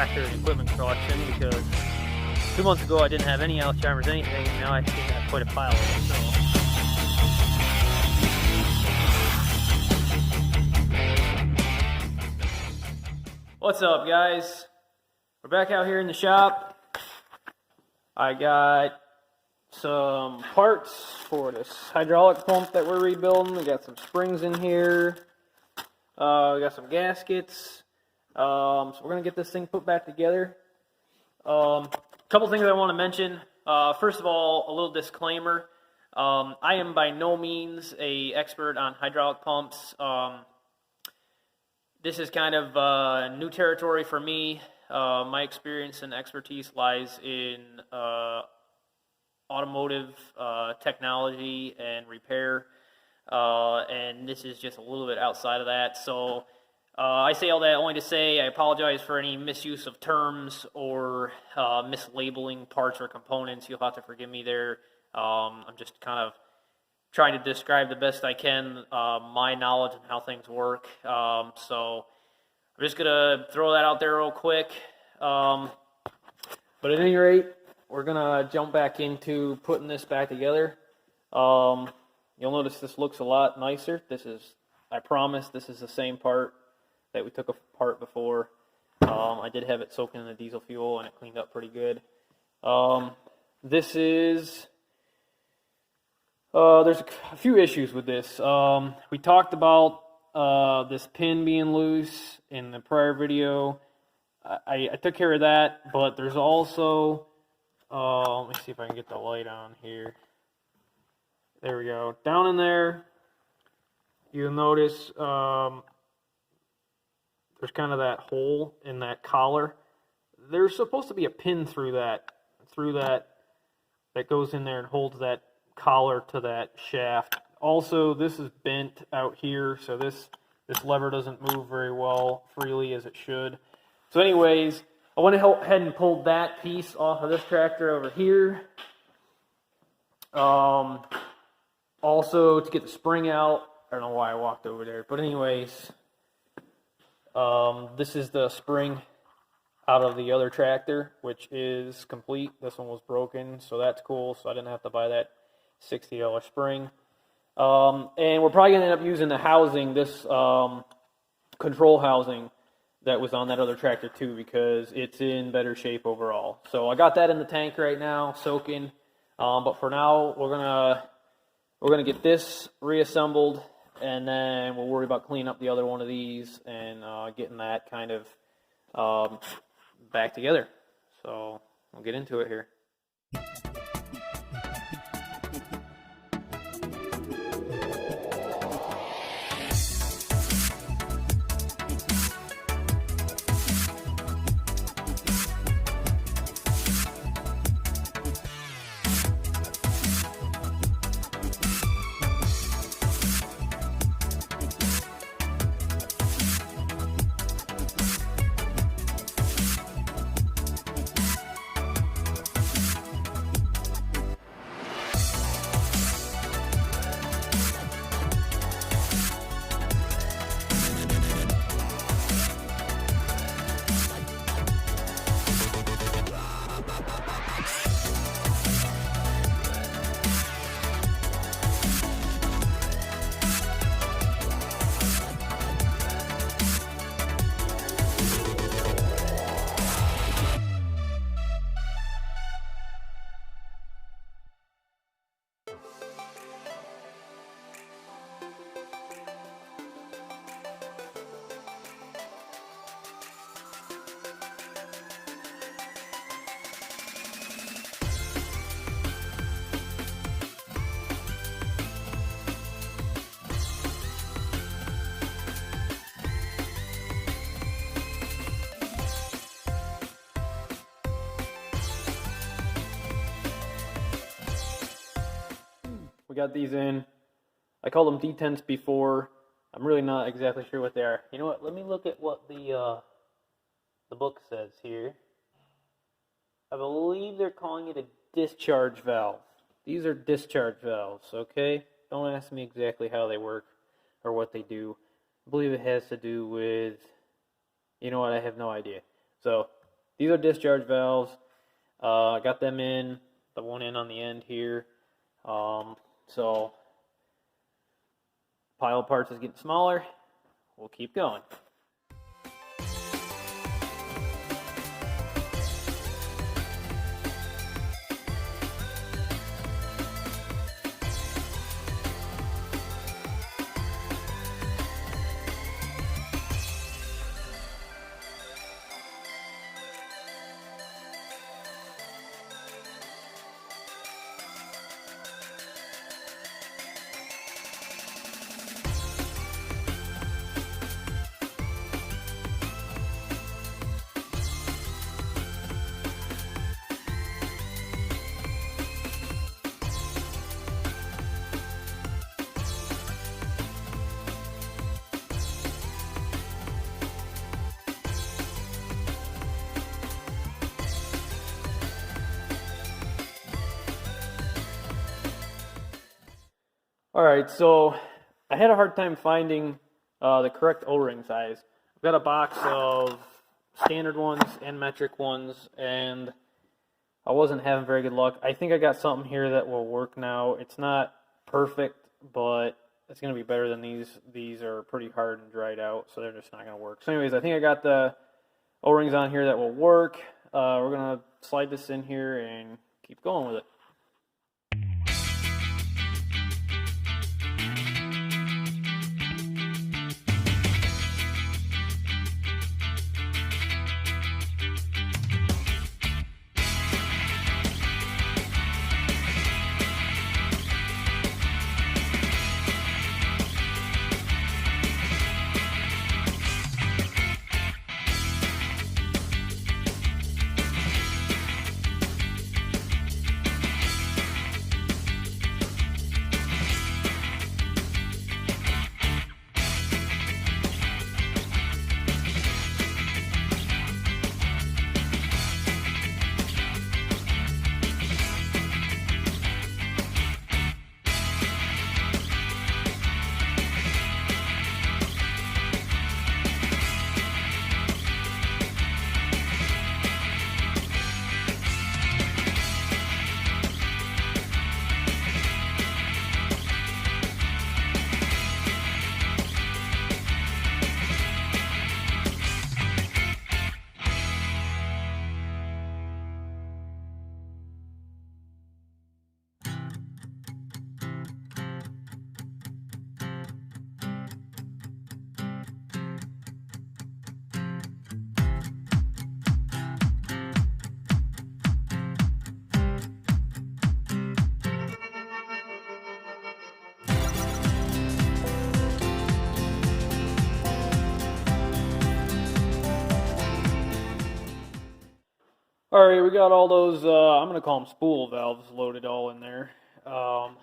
tractor and equipment collection, because 2 months ago I didn't have any Alzheimer's anything, and now I think I have quite a pile of it. So what's up, guys? We're back out here in the shop. I got some parts for this hydraulic pump that we're rebuilding. We got some springs in here. We got some gaskets. So we're gonna get this thing put back together. Couple things I want to mention. First of all, a little disclaimer. I am by no means an expert on hydraulic pumps. This is kind of new territory for me. My experience and expertise lies in automotive technology and repair, and this is just a little bit outside of that. So I say all that only to say I apologize for any misuse of terms or mislabeling parts or components. You'll have to forgive me there. I'm just kind of trying to describe the best I can my knowledge and how things work. So I'm just going to throw that out there real quick. But at any rate, we're going to jump back into putting this back together. You'll notice this looks a lot nicer. I promise, this is the same part that we took apart before. I did have it soaked in the diesel fuel and it cleaned up pretty good. This is, there's a few issues with this. We talked about this pin being loose in the prior video. I took care of that, but there's also, let me see if I can get the light on here. There we go. Down in there, you'll notice there's kind of that hole in that collar. There's supposed to be a pin through that goes in there and holds that collar to that shaft. Also, this is bent out here, so this lever doesn't move very well freely as it should. So anyways, I went ahead and pulled that piece off of this tractor over here. Also, to get the spring out, I don't know why I walked over there, but anyways, this is the spring out of the other tractor, which is complete. This one was broken, so that's cool. So I didn't have to buy that $60 spring. And we're probably going to end up using the housing, this control housing that was on that other tractor too, because it's in better shape overall. So I got that in the tank right now, soaking. But for now, we're gonna get this reassembled, and then we'll worry about cleaning up the other one of these and getting that kind of back together. So we'll get into it here. We got these in. I called them detents before. I'm really not exactly sure what they are. You know what? Let me look at what the book says here. I believe they're calling it a discharge valve. These are discharge valves, okay? Don't ask me exactly how they work or what they do. I believe it has to do with, you know what, I have no idea. So these are discharge valves. I got them in, the one in on the end here. So pile of parts is getting smaller. We'll keep going. All right, so I had a hard time finding the correct O-ring size. I've got a box of standard ones and metric ones, and I wasn't having very good luck. I think I got something here that will work now. It's not perfect, but it's going to be better than these. These are pretty hard and dried out, so they're just not going to work. So anyways, I think I got the O-rings on here that will work. We're going to slide this in here and keep going with it. All right, we got all those, I'm going to call them spool valves loaded all in there. You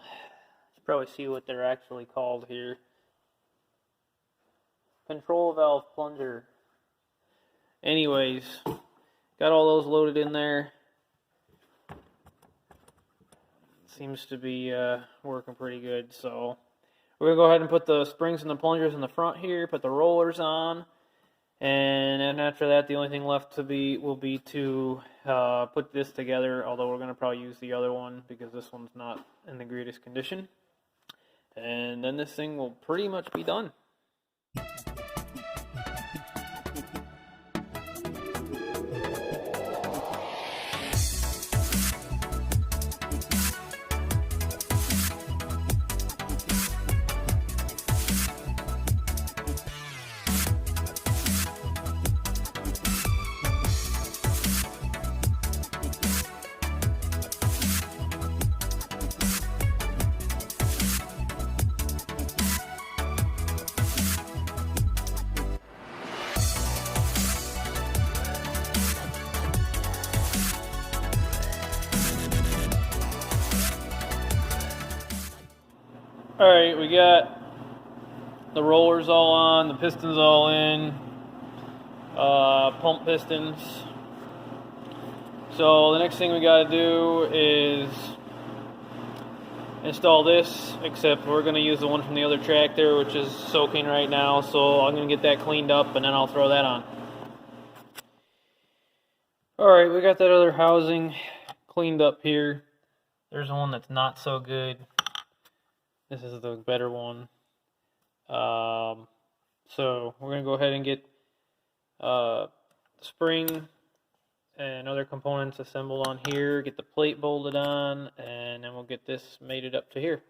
probably see what they're actually called here. Control valve plunger. Anyways, got all those loaded in there. Seems to be working pretty good. So we're going to go ahead and put the springs and the plungers in the front here, put the rollers on. And then after that, the only thing left will be to put this together, although we're going to probably use the other one because this one's not in the greatest condition. And then this thing will pretty much be done. Alright, we got the rollers all on, the pistons all in, pump pistons. So the next thing we got to do is install this, except we're going to use the one from the other tractor, which is soaking right now, so I'm going to get that cleaned up and then I'll throw that on. Alright, we got that other housing cleaned up here. There's one that's not so good. This is the better one. So we're going to go ahead and get spring and other components assembled on here, get the plate bolted on, and then we'll get this mated up to here.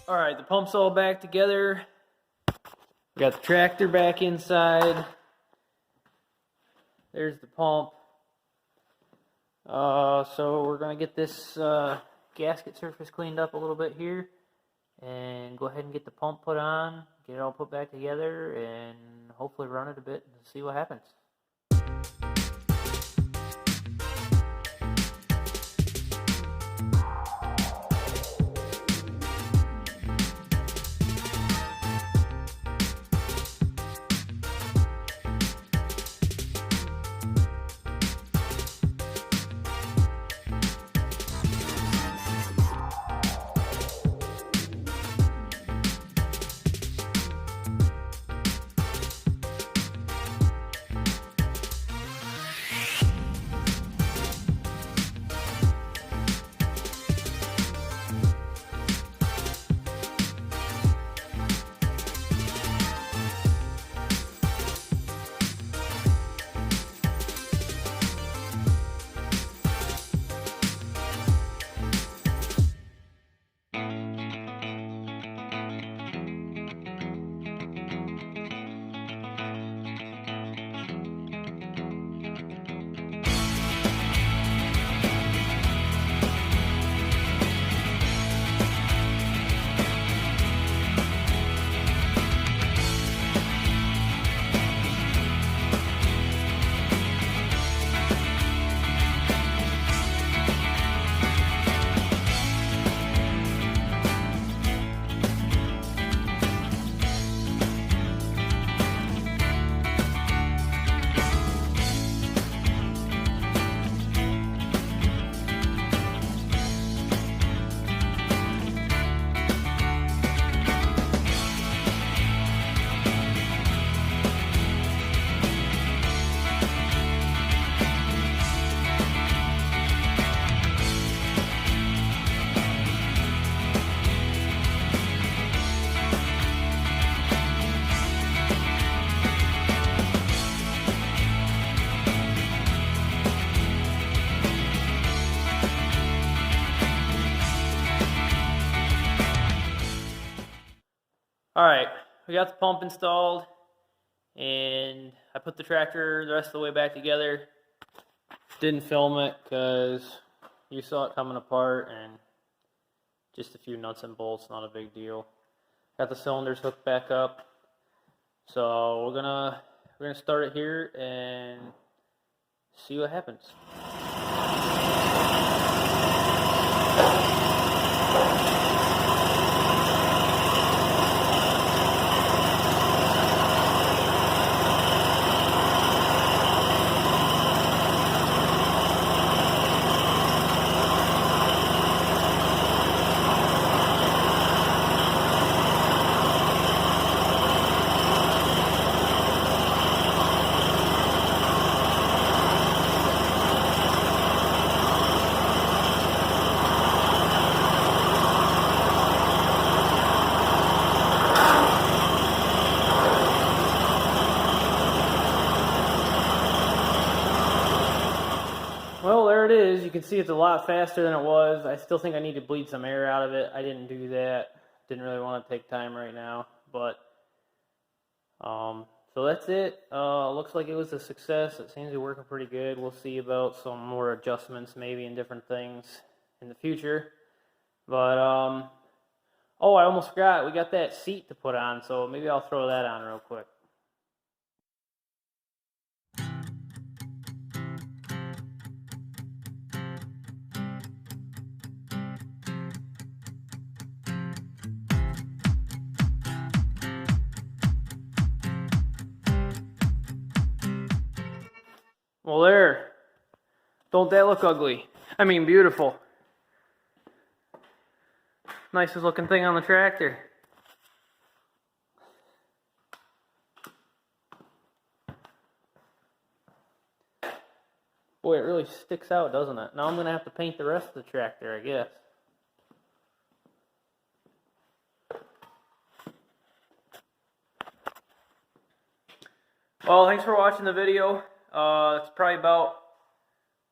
Alright, the pump's all back together. We got the tractor back inside. There's the pump. So we're going to get this gasket surface cleaned up a little bit here and go ahead and get the pump put on, get it all put back together, and hopefully run it a bit and see what happens. Alright, we got the pump installed, and I put the tractor the rest of the way back together. Didn't film it because you saw it coming apart, and just a few nuts and bolts, not a big deal. Got the cylinders hooked back up, so we're gonna start it here and see what happens. is. You can see it's a lot faster than it was. I still think I need to bleed some air out of it. I didn't do that. Didn't really want to take time right now. But, so that's it. Looks like it was a success. It seems to be working pretty good. We'll see about some more adjustments maybe in different things in the future. But, oh, I almost forgot. We got that seat to put on, so maybe I'll throw that on real quick. Well, there. Don't that look ugly? I mean, beautiful. Nicest looking thing on the tractor. Boy, it really sticks out, doesn't it? Now I'm going to have to paint the rest of the tractor, I guess. Well, thanks for watching the video. It's probably about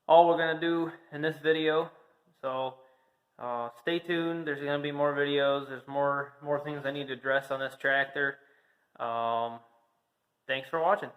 all we're going to do in this video. So, stay tuned. There's going to be more videos. There's more things I need to address on this tractor. Thanks for watching.